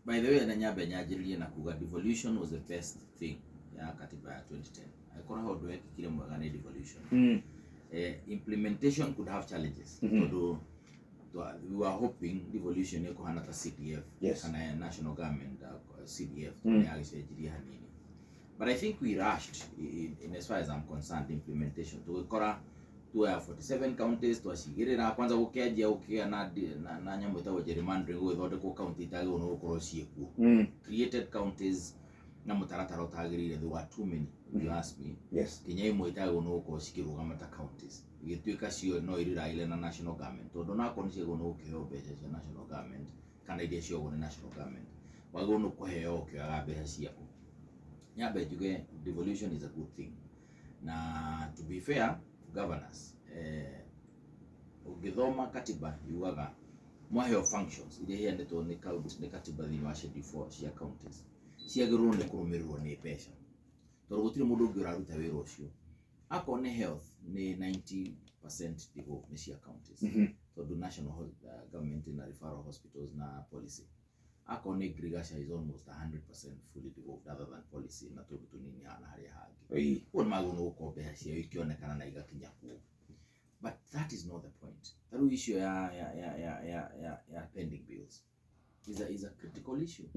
by the way na nyambe nyajiririe na kuga devolution was the best thing ya katiba ya 2010 akora how do kile mwega ni devolution. Implementation could have challenges. Although we were hoping devolution yako hana ta CDF kana national government CDF tunayagiria hanini. But I think we rushed in as far as I'm concerned implementation. Tukora to 47 counties to ashigirira kwanza gukenjia ukia na nyambo itawo gerrymandering gwithonde ko county itagi no gukoro ciekuo. Created counties na mutaratara utagirire, there were too many if you ask me. Kenya imwe itagi no gukoro cikirugama ta counties igituika cio no irira ile na national government tondu na ko nicio no ukiheo mbeca cia national government kana iria cio go ni national government wago no kuheo ukioga mbeca ciako. Nyambe juge devolution is a good thing. Na to be fair governors ugithoma katiba yugaga mwaheo functions iria hiendetwo ni katiba thini wa schedule 4 cia counties ciagirwo ni kurumirwo ni mbeca tondu gutire mundu ungi uraruta wira ucio. Ako ni health ni 90% digo ni cia counties tondu national government na referral hospitals na policy. Ako ni agriculture is almost 100% fully devolved other than policy na tondu tunini ana haria hangi wona maguno ukombe cia ikionekana na igakinya ku. But that is not the point. The issue ya pending bills is a critical issue.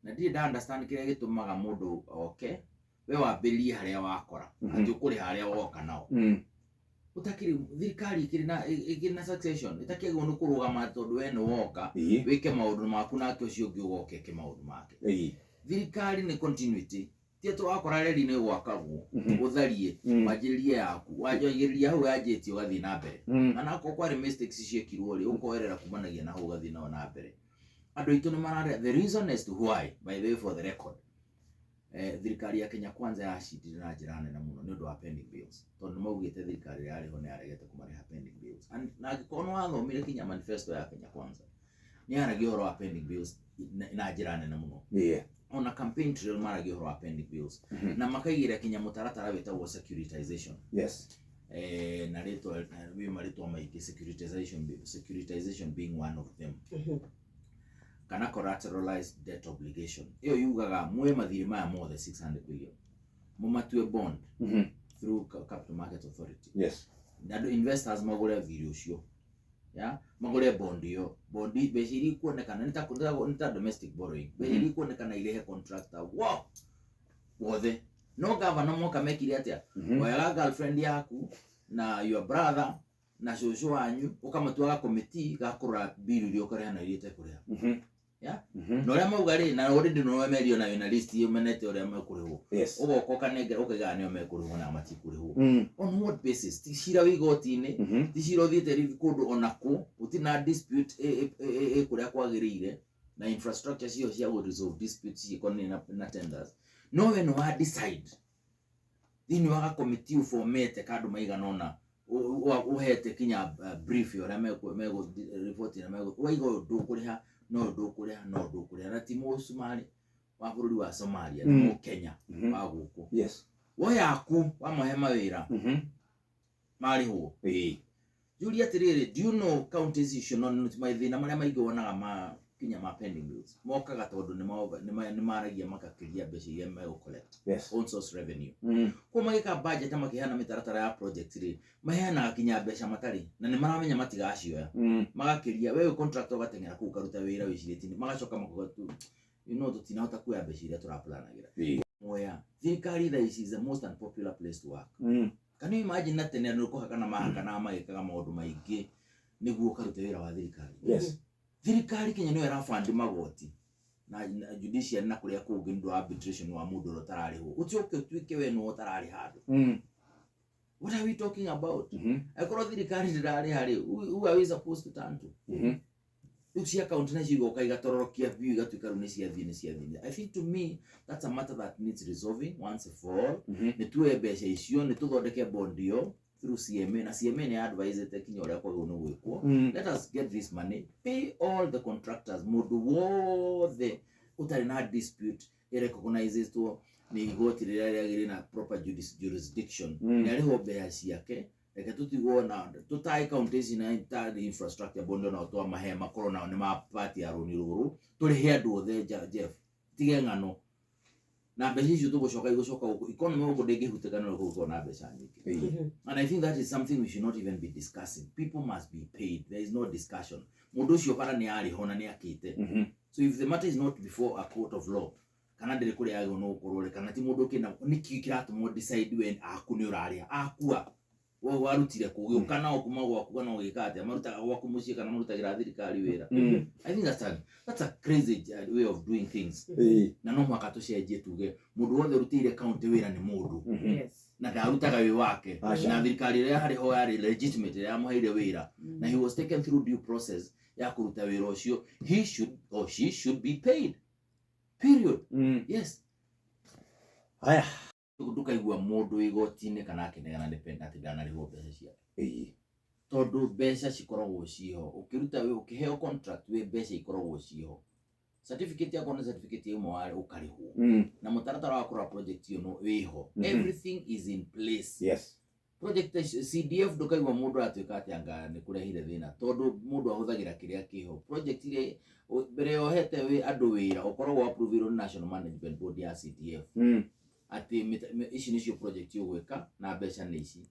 Na ndi understand kile gitumaga mundu okay we wambirie haria wakora ati ukuri haria woka nao utakiri thirikari ikina succession itakiagwo no kurugama tondu we no woka wike maundu maku nake ucio ungi ugoke ke maundu make. Thirikari ni continuity tieto wakora reri ni gwakagwo utharie majiririe yaku wajagiriria hau yajitio gathi na mbere ana ko kwari mistakes ciekirwo ri ukoerera kumanagia na hau gathi na mbere. Andu itu ni marare the reason as to why by the way for the record thirikari ya Kenya kwanza yashindire na njira nene muno ni undu wa pending bills tondu maugite thirikari yari ho ni aregete kumariha pending bills na agikono wathomire Kenya manifesto ya Kenya kwanza ni aragi horo wa pending bills na njira nene muno. On a campaign trail maragi horo wa pending bills na makaigira Kenya mutaratara wetagwo securitization. Na reto we marito maiki securitization being one of them. Kana collateralized debt obligation iyo yugaga mwe mathiri maya more than 600 billion mumatue bond through capital market authority. Na investors magure video ucio magure bond iyo bondi beshiri kuonekana nita domestic borrowing beshiri kuonekana ile contractor wothe no governor moka mekire atia oyaga girlfriend yaku na your brother na shosho wanyu ukamatua committee gakura bill ile ukareana ile tekuriha no ria maugari na already no merio na journalist yomenete ria mekuriho ugoko kanenge ukigane mekuriho na matikuriho on what basis tishira wigotine tishira thiete rivi kundu onako utina dispute kuria kwagirire na infrastructure cio cia go resolve disputes ikoni na tenders no we no decide thini wa committee formate kandu maiganona uhete kinya brief ora mego report na mego waigo ndukuriha no ndukuriha na timo Somali wa bururi wa Somalia no Kenya wa guku wo yaku wa mahema wira mari ho Julia tirire do you know counties issue no maithina maria maigo wonaga ma kinya ma pending bills mokaga tondu ni maragia makakiria mbeca iria mego collect on source revenue ko magika budget makihana mitaratara ya project ri mahana kinya mbeca matari na ni maramenya matigacioya magakiria wewe contractor gatengera ku karuta wira wiciriti magacoka makugatu tutinahota kuya mbeca iria turaplanagira moya thirikari this is the most unpopular place to work. Can you imagine that tene no kuhaka na mahaka na magikaga maundu maingi niguo karuta wira wa thirikari. Thirikari Kenya no era fund magoti na judicial na kuria kungi ndo arbitration wa mundu rotarari ho utioke twike we no tarari hadu. What are we talking about? Akoro thirikari ndirari hari who are we supposed to turn to? Uksi account na jigo kaiga tororokia view gatuika rune cia thini. I think to me that's a matter that needs resolving once for all. Ni tuwe mbeca icio ni tuthondeke bond yo through CMA na CMA ni advise Kenya ora kwa no gwikwo. Let us get this money, pay all the contractors mundu wothe utari na dispute recognizes to ni igoti riria riagire na proper jurisdiction ni ariho mbeca ciake reke tutigona tutai counties na tari infrastructure bondo na to mahema corona ni mapati ya runi ruru tuli headu othe Jeff tige ngano na mbeca icio tugucoka igucoka economy ugo ndingihutĩkana no kuko na mbeca nyingĩ. And I think that is something we should not even be discussing. People must be paid. There is no discussion. Mundu ucio bara ni ari hona ni akite. So if the matter is not before a court of law, kana ndire kuri yago no kurore kana ti mundu kina niki kiratumo decide when akuni uraria akua wo warutire kugiuka na okuma gwaku kana ugikate amaruta gwaku mucie kana marutagira thirikari wira. I think that's a crazy way of doing things. Na no mwaka tucenjie tuge mundu wothe rutire county wira ni mundu. Na ndarutaga wi wake na thirikari ria hari ho yari legitimate ya muhaire wira na he was taken through due process ya kuruta wira ucio. He should or she should be paid. Period. Yes. Haya. Tukaigua mundu igotine kana akenegana dependent ndana riho mbeca ciake. Tondu mbeca cikoragwo ciho ukiruta we ukiheo contract we mbeca ikoragwo ciho. Certificate yako na certificate imwe wale ukarihwo. Na mutaratara wa kura project yo no wiho. Everything is in place. Yes. Project CDF ndukaigua mundu atuika atianga ni kurehire thina tondu mundu ahuthagira kiria kiho. Project ile mbere yo hete we andu wira ukoragwo approve ro National Management Board ya CDF. Ati ici nicio project yo gweka na mbeca ni ici.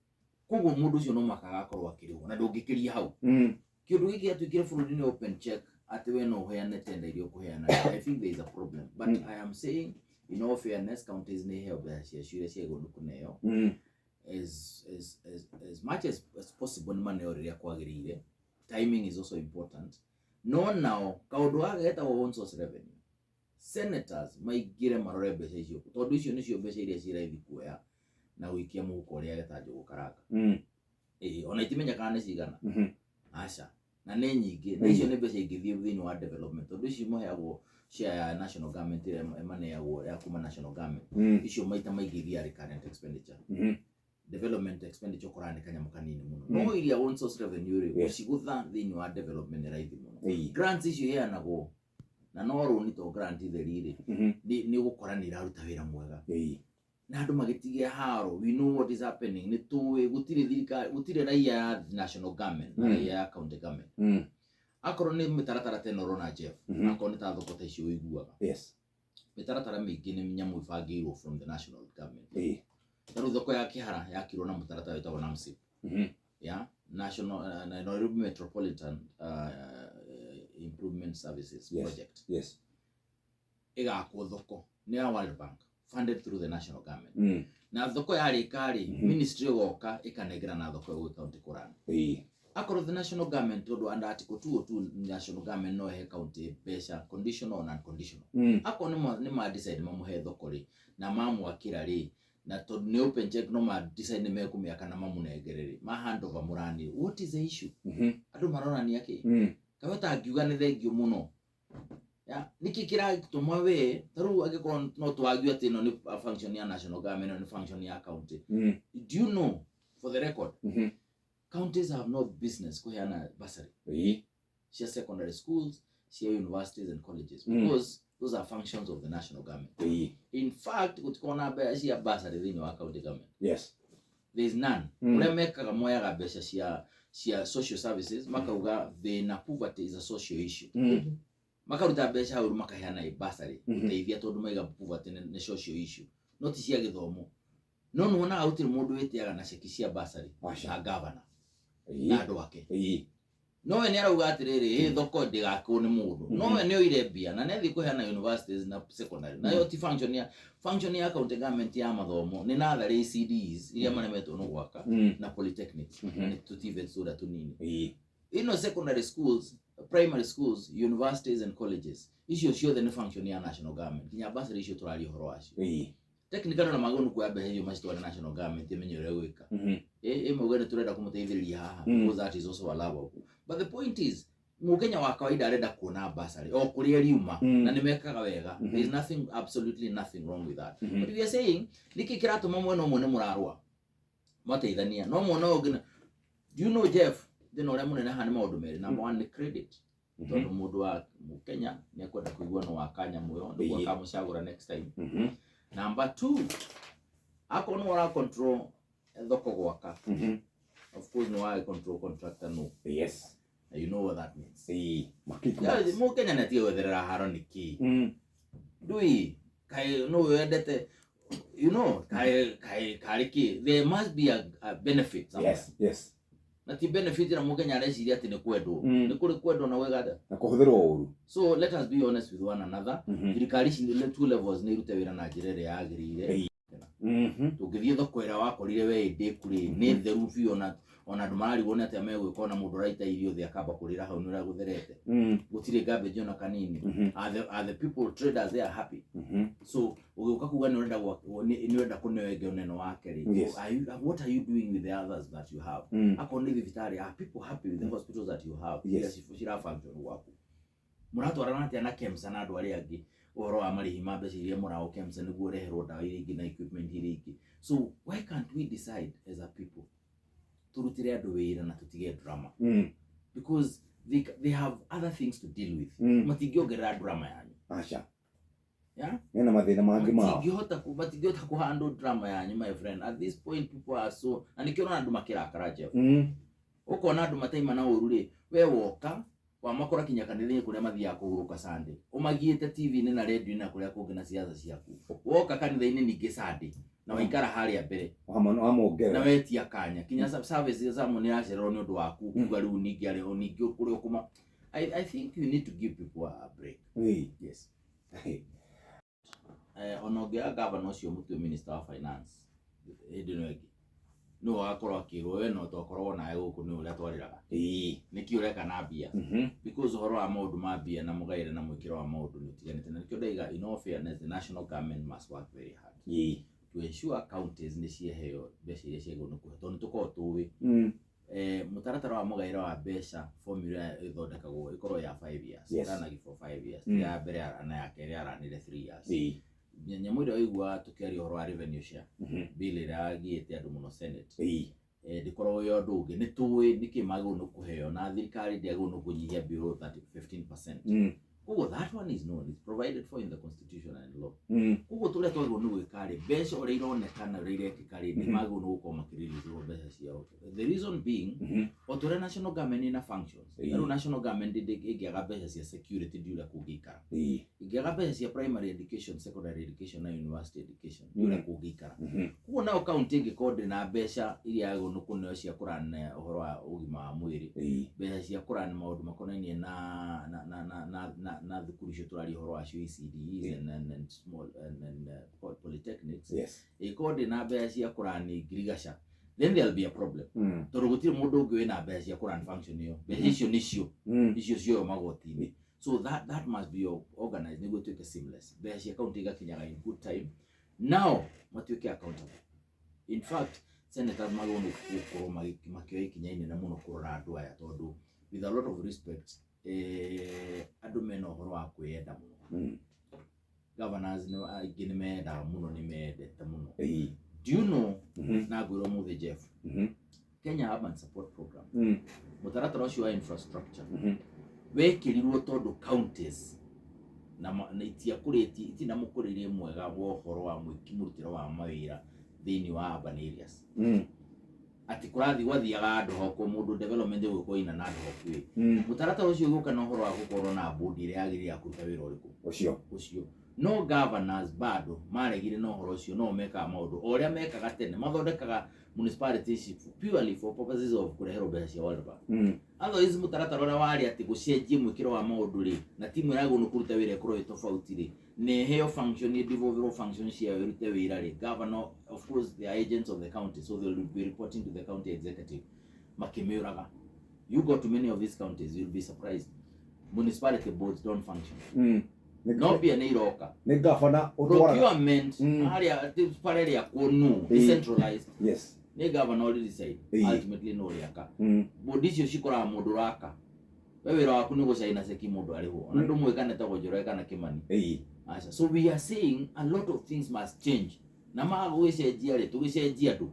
Koguo mundu ucio no makaga akorwo akirihwo na ndungikiria hau. Kindu giki atuikire bururi ni open check ati we no heane tender irio kuheana. I think there is a problem, but I am saying in all fairness counties ni heo mbeca cia ciure cia gundu kuneo. As much as possible ni maneo riria kwagirire. Timing is also important. No now kaundu ageta wo own source revenue. Senators maigire marore mbeca icio tondu icio nicio mbeca iria ciraithi kuoya na wikia muhuko ria getanjo gukaranga. Ona itimenya kana ni cigana. Aca na ni nyingi na icio ni mbeca ingithie thini wa development tondu icio moheagwo share ya national government emaneagwo ya kuma national government. Icio maita maigithia ari current expenditure. Development expenditure korane kanyamu kanini muno. No iria own source revenue ri ucigutha thini wa development raithi muno. Grants icio heanagwo na no runi to grant therire ni gukora ni raruta wira mwega. Na andu magitigia haro we know what is happening ni tuwe gutire thirikari gutire raia ya national government na raia ya county government. Akoro ni mitaratara teno rona Jeff akoro ni ta thoko ta icio iguaga. Mitaratara mingi ni nyamu ibangirwo from the national government. Taru thoko ya kihara yakirwo na mutaratara witagwo NAMSIP. Ya National Nairobi Metropolitan Improvement Services Project. Igakwo thoko ni ya World Bank funded through the national government. Na thoko ya rikari ministry goka ikanegera na thoko ya county kurana. Akoro the national government todo under article 202 national government no he county pesa conditional or non-conditional. Ako ni ma decide mamuhe thoko ri na mamu akira ri na to ni open check no ma decide me kumiaka na mamu negerere ma hand over murani. What is the issue? Adu marona ni yake. Kaweta agiuga ni thengio muno. Ya niki kira gituma we taru agiko no twagiu ati no ni function ya national government no ni function ya county. Do you know for the record counties have no business kuheana bursary. Share secondary schools, share universities and colleges because those are functions of the national government. In fact kutikona be share bursary thini wa county government. There is none. Ule meka moya ga besha share social services makauga the na poverty is a social issue. Makaruta mbeca hau makaheana bursary uteithia tondu maiga poverty ni social issue not cia githomo no nona autire mundu witiaga na cheki cia bursary na governor na andu ake no we ni arauga atiriri thoko ndigakwo ni mundu no we ni oire bia na nethi kuheana universities na secondary na yo ti function ya county government ya mathomo ni natharĩ ECDs iria manemetwo no gwaka na polytechnics na tutive sura tunini ino secondary schools, primary schools, universities and colleges. Icio ciothe ni function ya national government. Kinya bursary icio turari horo wacio. Technically na magonu kwa be hiyo macitwara national government imenyere gwika. Mugene turenda kumuteithĩrĩria haha because that is also allowable. But the point is mukenya wa kawaida arenda kuona bursary o kuria riuma na nimekaga wega. There is nothing, absolutely nothing wrong with that. But we are saying niki kiratuma mwena umwe ni murarwa mateithania no mwana ogina. Do you know Jeff then ore munene hani maundu meri number 1 ni credit tondu mundu wa Kenya ni akwenda kuigua no wakanya muyo ndugu akamucagura next time. Number 2 ako no ora control thoko gwaka of course no I control contractor no. Yes. You know what that means. Makiko. Yeah, mo Kenya na tiyo wethera haro niki. Dui kai no wedete you know kai kariki there must be a benefit somewhere. Yes. Na ti benefit na mo Kenya areciria ati ni kwedo. Ni kuri kwedo na wegada. Na kuhutherwo uru. So let us be honest with one another. Thirikari cindile two levels ni rute wira na njirere yagirire. Tugithie thoko ira wakorire we ndikuri ni theru biyo ona ndumari wona ati amegwika ona mundu raita irio thia kamba kurira hau nura gutherete gutire garbage ona kanini are the people traders they are happy so ugiuka kuga ni urenda kunewege uneno wake ri what are you doing with the others that you have akoni vitari are people happy with the hospitals that you have yes shira function waku muratwarana ati ana KEMSA na andu ari angi uhoro wa marihi mabeci iria murao KEMSA niguo reherwo ndawa iria ingi na equipment iria ingi so why can't we decide as a people turutire andu wira na tutige drama because they have other things to deal with matingiongerera drama yanyu acha yeah nena mathina mangi mao matingihota ku handle drama yanyu my friend at this point people are so and ikiona andu makirakara Jeff ukona andu mataima na ururi we woka wa makora kinyakanire kuria mathia kuhuruka Sunday umagiite TV ni na radio na kuria kungi na siasa ciaku woka kanitha-ini ningi Sunday na waikara haria mbere amongera na wetia kanya kinya services za moni acerero ni undu waku kuga riu ningi ari oningi kuri okuma I think you need to give people a break yes onogea governor ucio mutwe minister of finance edinoegi no akoro akirwo we no tokorwo nae guku ni uria twariraga niki ureka na bia because horo wa maundu ma bia na mugaire na mwikiro wa maundu ni tiganite na nikio ndaiga in all fairness the national government must work very hard to ensure counties ni cieheo mbeca iria ciego no kuhe tondu tuko tuwi mutaratara wa mugaire wa mbeca formula ithondekagwo ikorwo ya 5 years kana for 5 years ya mbere ana ya keri aranire 3 years nyamu ira igwa tukeri horo wa revenue share bill ira giete andu muno senate ndikorwo yo ndungi ni tuwi niki magu no kuheo na thirikari ndiagu no kunyihia bill 15% kugo that one is known, it's provided for in the constitution and law kugo tule twagwo ni gwikari mbeca uri ironekana uri irekikari ni magu no gukoma makiririzo mbeca ciao the reason being otore national government ina functions ero national government igiaga mbeca cia security ndiura kugikara igiaga mbeca cia primary education secondary education na university education ndiura kugikara kugo na county ingikode na mbeca iria yago no kuneo cia kurana uhoro wa ugima wa mwiri mbeca cia kurana maundu makonainie na thukuru cio turari horo wa ECDs and small and polytechnics ikode na mbeca cia kurani girigasha then there'll be a problem tondu gutire mundu ungi wina mbeca cia kurani function iyo mbeca icio nicio cio magoti-ini so that must be organized niguo tuike seamless mbeca cia county igakinyaga in good time now matuike accountable in fact senator magono kukorwo makioya ikinya na muno kurora andu aya tondu with a lot of respect andu mena uhoro wa kwenda muno governors no aingĩ nĩ menda muno nĩ mendete muno do you know na gwĩrwo mũthĩ Jeff Kenya Urban Support Program mũtaratara ũcio wa infrastructure wekĩrirwo tondu counties na itina mũkũrĩrie mwega wa ũhoro wa mũrutĩre wa mawĩra thĩinĩ wa urban areas ati kurathi gwathiaga andu hoko mundu development gwiko ina na andu hokwi mutaratara ucio guka na horo wa gukorwo na board ire yagiri ya kuruta wira uriku ucio no governors bado maregire no horo ucio no meka maundu oria mekaga tene mathondekaga municipalities purely for purposes of kurehero mbeca cia World Bank otherwise mutaratara uria wari ati gucenjie mwikiro wa maundu ri na timu yago no kuruta wira ikorwo itofauti ri ne heo function ni devolve function cia irute wira ri governor of course the agents of the county so they will be reporting to the county executive makimuraga you go to many of these counties you'll be surprised municipality boards don't function no be an iroka ne governor procurement area parere ya konu decentralized yes ne governor already decide ultimately no riaka board icio cikora mundu raka wewe waku ni gucaina seki mundu ariho ona ndumwe kana tago njoro kana kimani so we are saying a lot of things must change na mago gwicenjia ri tugicenjia tu